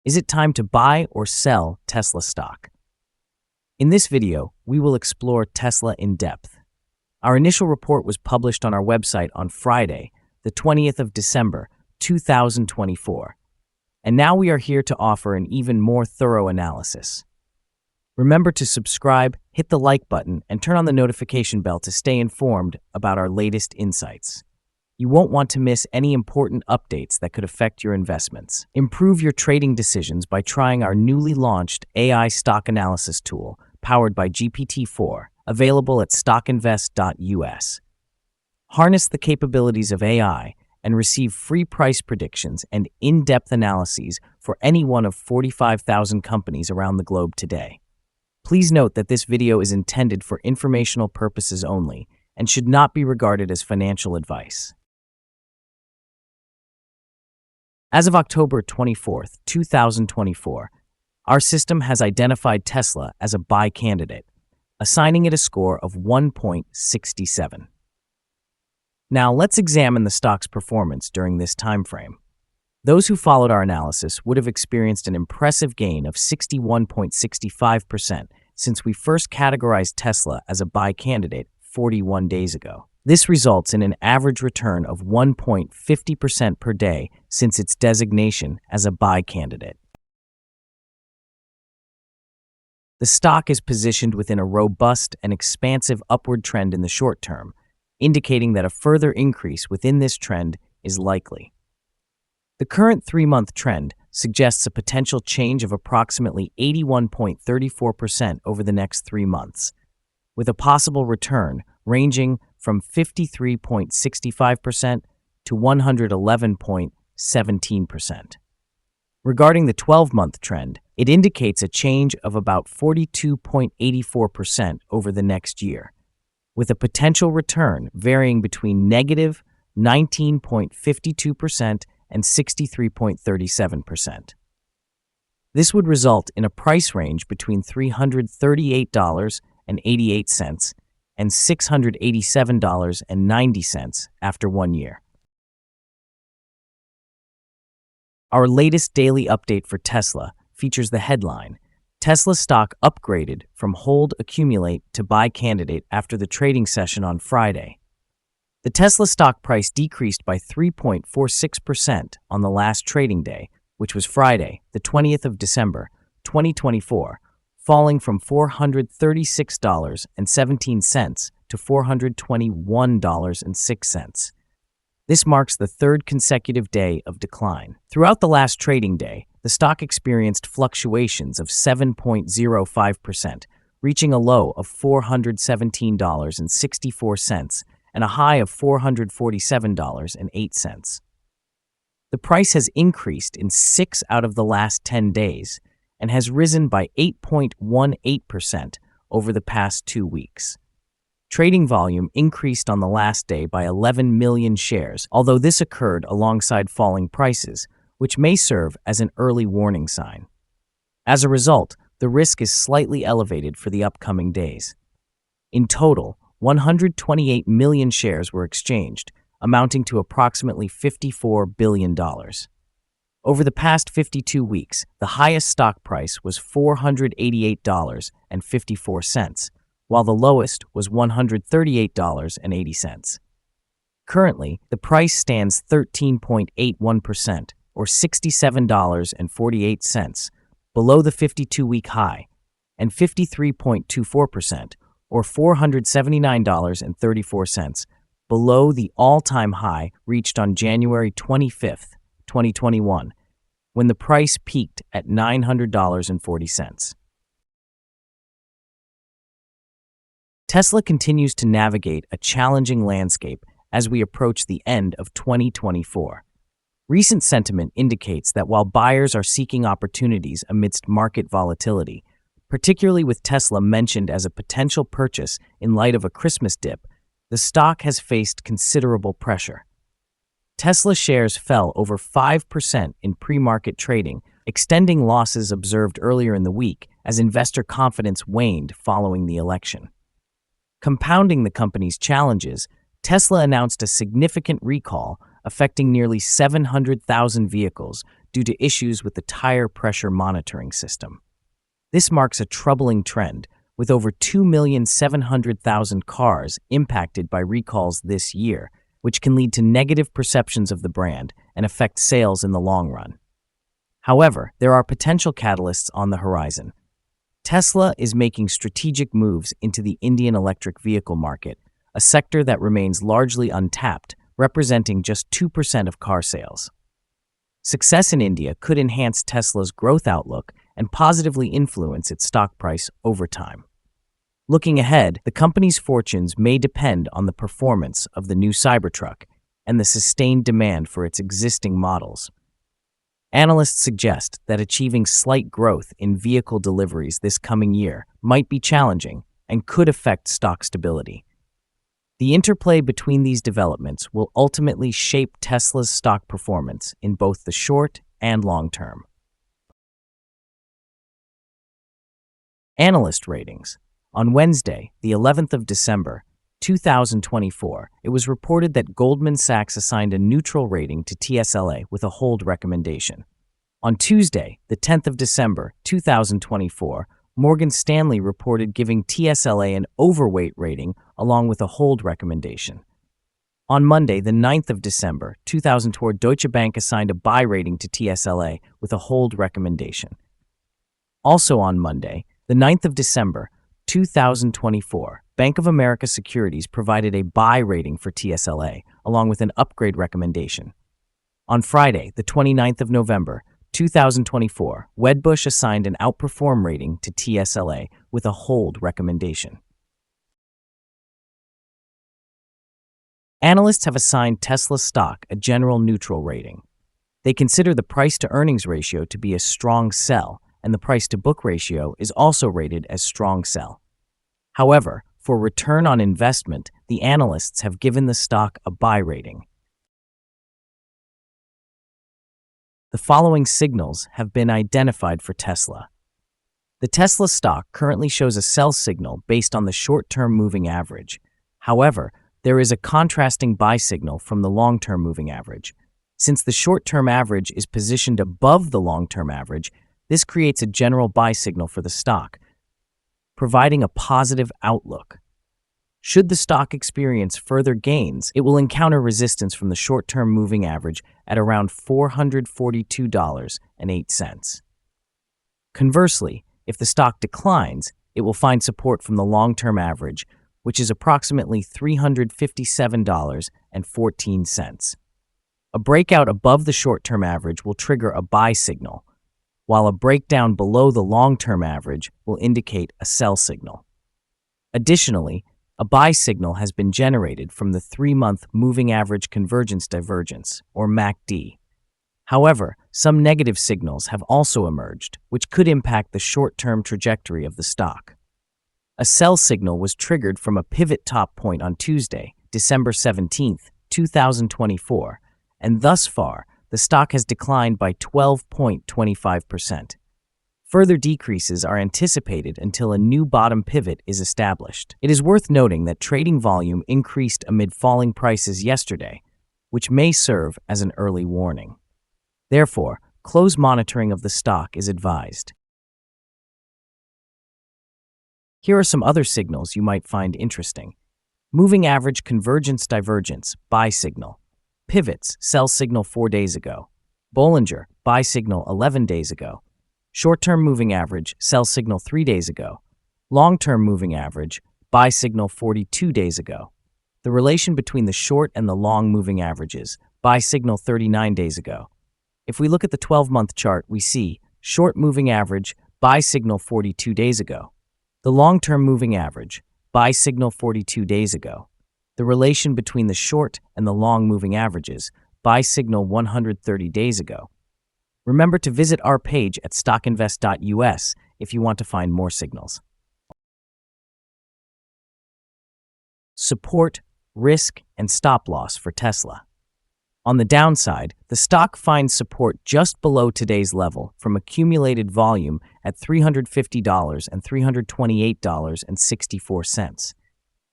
Is it time to buy or sell Tesla stock? In this video, we will explore Tesla in depth. Our initial report was published on our website on Friday, the 20th of December, 2024. And now we are here to offer an even more thorough analysis. Remember to subscribe, hit the like button, and turn on the notification bell to stay informed about our latest insights. You won't want to miss any important updates that could affect your investments. Improve your trading decisions by trying our newly launched AI stock analysis tool, powered by GPT-4, available at StockInvest.us. Harness the capabilities of AI and receive free price predictions and in-depth analyses for any one of 45,000 companies around the globe today. Please note that this video is intended for informational purposes only and should not be regarded as financial advice. As of October 24, 2024, our system has identified Tesla as a buy candidate, assigning it a score of 1.67. Now, let's examine the stock's performance during this time frame. Those who followed our analysis would have experienced an impressive gain of 61.65% since we first categorized Tesla as a buy candidate 41 days ago. This results in an average return of 1.50% per day since its designation as a buy candidate. The stock is positioned within a robust and expansive upward trend in the short term, indicating that a further increase within this trend is likely. The current 3-month trend suggests a potential change of approximately 81.34% over the next 3 months, with a possible return ranging from 53.65% to 111.17%. Regarding the 12-month trend, it indicates a change of about 42.84% over the next year, with a potential return varying between negative 19.52% and 63.37%. This would result in a price range between $338.88 and $687.90 after 1 year. Our latest daily update for Tesla features the headline, Tesla stock upgraded from hold accumulate to buy candidate after the trading session on Friday. The Tesla stock price decreased by 3.46% on the last trading day, which was Friday, the 20th of December, 2024, falling from $436.17 to $421.06. This marks the third consecutive day of decline. Throughout the last trading day, the stock experienced fluctuations of 7.05%, reaching a low of $417.64 and a high of $447.08. The price has increased in 6 out of the last 10 days and has risen by 8.18% over the past 2 weeks. Trading volume increased on the last day by 11 million shares, although this occurred alongside falling prices, which may serve as an early warning sign. As a result, the risk is slightly elevated for the upcoming days. In total, 128 million shares were exchanged, amounting to approximately $54 billion. Over the past 52 weeks, the highest stock price was $488.54, while the lowest was $138.80. Currently, the price stands 13.81%, or $67.48, below the 52-week high, and 53.24%, or $479.34, below the all-time high reached on January 25, 2021, when the price peaked at $900.40. Tesla continues to navigate a challenging landscape as we approach the end of 2024. Recent sentiment indicates that while buyers are seeking opportunities amidst market volatility, particularly with Tesla mentioned as a potential purchase in light of a Christmas dip, the stock has faced considerable pressure. Tesla shares fell over 5% in pre-market trading, extending losses observed earlier in the week as investor confidence waned following the election. Compounding the company's challenges, Tesla announced a significant recall affecting nearly 700,000 vehicles due to issues with the tire pressure monitoring system. This marks a troubling trend, with over 2,700,000 cars impacted by recalls this year, which can lead to negative perceptions of the brand and affect sales in the long run. However, there are potential catalysts on the horizon. Tesla is making strategic moves into the Indian electric vehicle market, a sector that remains largely untapped, representing just 2% of car sales. Success in India could enhance Tesla's growth outlook and positively influence its stock price over time. Looking ahead, the company's fortunes may depend on the performance of the new Cybertruck and the sustained demand for its existing models. Analysts suggest that achieving slight growth in vehicle deliveries this coming year might be challenging and could affect stock stability. The interplay between these developments will ultimately shape Tesla's stock performance in both the short and long term. Analyst Ratings. On Wednesday, the 11th of December, 2024, it was reported that Goldman Sachs assigned a neutral rating to TSLA with a hold recommendation. On Tuesday, the 10th of December, 2024, Morgan Stanley reported giving TSLA an overweight rating along with a hold recommendation. On Monday, the 9th of December, 2024, Deutsche Bank assigned a buy rating to TSLA with a hold recommendation. Also on Monday, the 9th of December, 2024, Bank of America Securities provided a buy rating for TSLA, along with an upgrade recommendation. On Friday, the 29th of November, 2024, Wedbush assigned an outperform rating to TSLA with a hold recommendation. Analysts have assigned Tesla stock a general neutral rating. They consider the price-to-earnings ratio to be a strong sell, and the price-to-book ratio is also rated as strong sell. However, for return on investment, the analysts have given the stock a buy rating. The following signals have been identified for Tesla. The Tesla stock currently shows a sell signal based on the short-term moving average. However, there is a contrasting buy signal from the long-term moving average. Since the short-term average is positioned above the long-term average, this creates a general buy signal for the stock, providing a positive outlook. Should the stock experience further gains, it will encounter resistance from the short-term moving average at around $442.08. Conversely, if the stock declines, it will find support from the long-term average, which is approximately $357.14. A breakout above the short-term average will trigger a buy signal, while a breakdown below the long-term average will indicate a sell signal. Additionally, a buy signal has been generated from the 3-month Moving Average Convergence Divergence, or MACD. However, some negative signals have also emerged, which could impact the short-term trajectory of the stock. A sell signal was triggered from a pivot top point on Tuesday, December 17, 2024, and thus far, the stock has declined by 12.25%. Further decreases are anticipated until a new bottom pivot is established. It is worth noting that trading volume increased amid falling prices yesterday, which may serve as an early warning. Therefore, close monitoring of the stock is advised. Here are some other signals you might find interesting. Moving Average Convergence Divergence, buy signal. Pivots, sell signal 4 days ago. Bollinger, buy signal 11 days ago. Short-term moving average, sell signal 3 days ago. Long-term moving average, buy signal 42 days ago. The relation between the short and the long moving averages, buy signal 39 days ago. If we look at the 12-month chart, we see short moving average, buy signal 42 days ago. The long-term moving average, buy signal 42 days ago. The relation between the short and the long moving averages, buy signal 130 days ago. Remember to visit our page at StockInvest.us if you want to find more signals. Support, risk, and stop loss for Tesla. On the downside, the stock finds support just below today's level from accumulated volume at $350 and $328.64.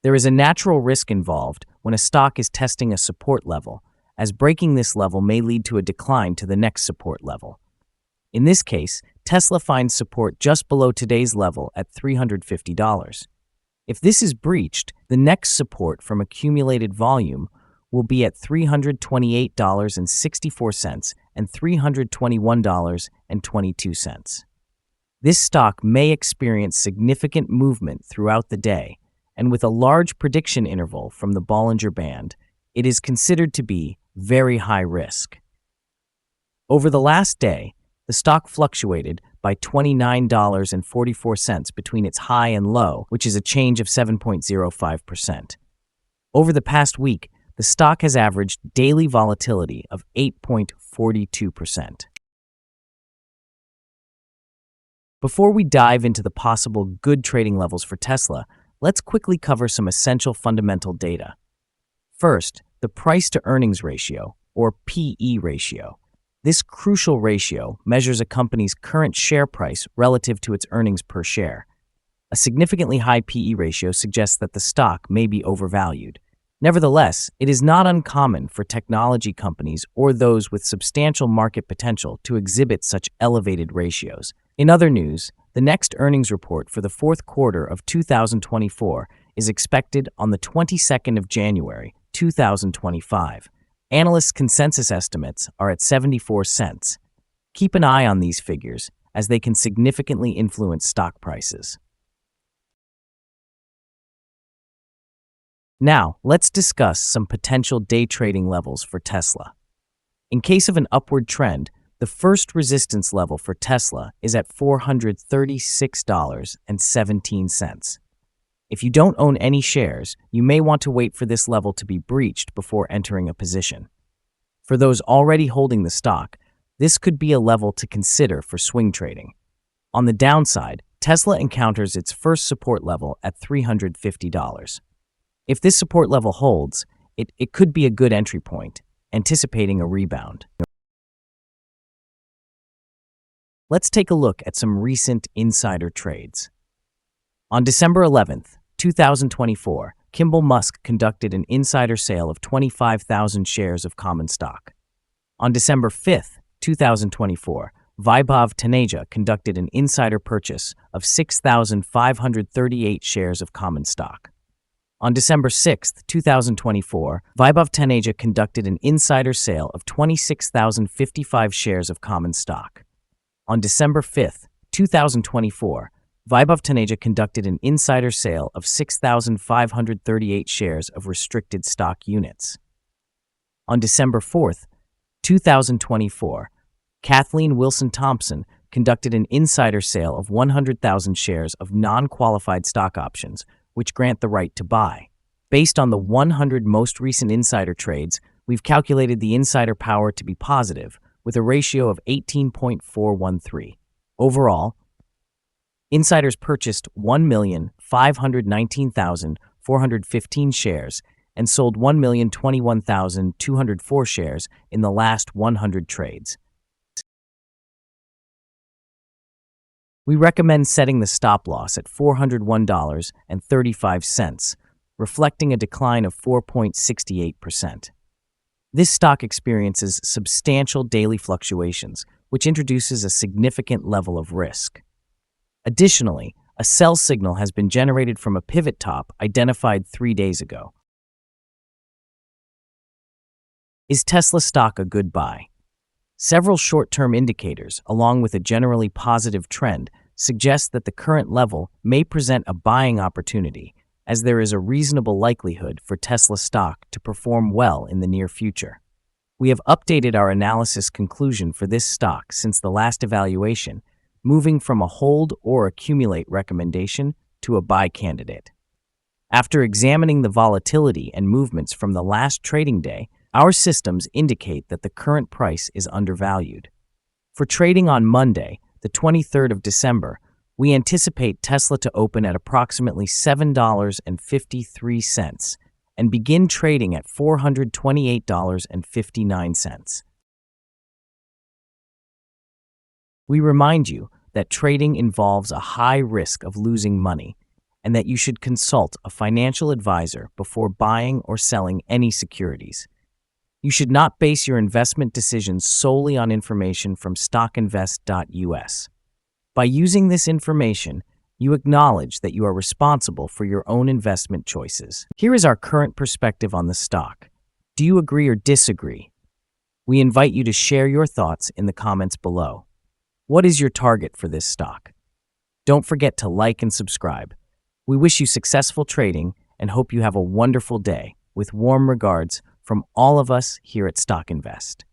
There is a natural risk involved when a stock is testing a support level, as breaking this level may lead to a decline to the next support level. In this case, Tesla finds support just below today's level at $350. If this is breached, the next support from accumulated volume will be at $328.64 and $321.22. This stock may experience significant movement throughout the day, and with a large prediction interval from the Bollinger Band, it is considered to be very high risk. Over the last day, the stock fluctuated by $29.44 between its high and low, which is a change of 7.05%. Over the past week, the stock has averaged daily volatility of 8.42%. Before we dive into the possible good trading levels for Tesla, let's quickly cover some essential fundamental data. First, the price-to-earnings ratio, or PE ratio. This crucial ratio measures a company's current share price relative to its earnings per share. A significantly high PE ratio suggests that the stock may be overvalued. Nevertheless, it is not uncommon for technology companies or those with substantial market potential to exhibit such elevated ratios. In other news, the next earnings report for the fourth quarter of 2024 is expected on the 22nd of January, 2025. Analyst consensus estimates are at 74 cents. Keep an eye on these figures, as they can significantly influence stock prices. Now, let's discuss some potential day trading levels for Tesla. In case of an upward trend, the first resistance level for Tesla is at $436.17. If you don't own any shares, you may want to wait for this level to be breached before entering a position. For those already holding the stock, this could be a level to consider for swing trading. On the downside, Tesla encounters its first support level at $350. If this support level holds, it could be a good entry point, anticipating a rebound. Let's take a look at some recent insider trades. On December 11th, 2024, Kimball Musk conducted an insider sale of 25,000 shares of common stock. On December 5th, 2024, Vaibhav Taneja conducted an insider purchase of 6,538 shares of common stock. On December 6, 2024, Vaibhav Taneja conducted an insider sale of 26,055 shares of common stock. On December 5, 2024, Vaibhav Taneja conducted an insider sale of 6,538 shares of restricted stock units. On December 4, 2024, Kathleen Wilson Thompson conducted an insider sale of 100,000 shares of non-qualified stock options, which grant the right to buy. Based on the 100 most recent insider trades, we've calculated the insider power to be positive, with a ratio of 18.413. Overall, insiders purchased 1,519,415 shares and sold 1,021,204 shares in the last 100 trades. We recommend setting the stop loss at $401.35, reflecting a decline of 4.68%. This stock experiences substantial daily fluctuations, which introduces a significant level of risk. Additionally, a sell signal has been generated from a pivot top identified 3 days ago. Is Tesla stock a good buy? Several short-term indicators, along with a generally positive trend, suggest that the current level may present a buying opportunity, as there is a reasonable likelihood for Tesla stock to perform well in the near future. We have updated our analysis conclusion for this stock since the last evaluation, moving from a hold or accumulate recommendation to a buy candidate. After examining the volatility and movements from the last trading day, our systems indicate that the current price is undervalued. For trading on Monday, the 23rd of December, we anticipate Tesla to open at approximately $7.53 and begin trading at $428.59. We remind you that trading involves a high risk of losing money and that you should consult a financial advisor before buying or selling any securities. You should not base your investment decisions solely on information from StockInvest.us. By using this information, you acknowledge that you are responsible for your own investment choices. Here is our current perspective on the stock. Do you agree or disagree? We invite you to share your thoughts in the comments below. What is your target for this stock? Don't forget to like and subscribe. We wish you successful trading and hope you have a wonderful day. With warm regards from all of us here at Stock Invest.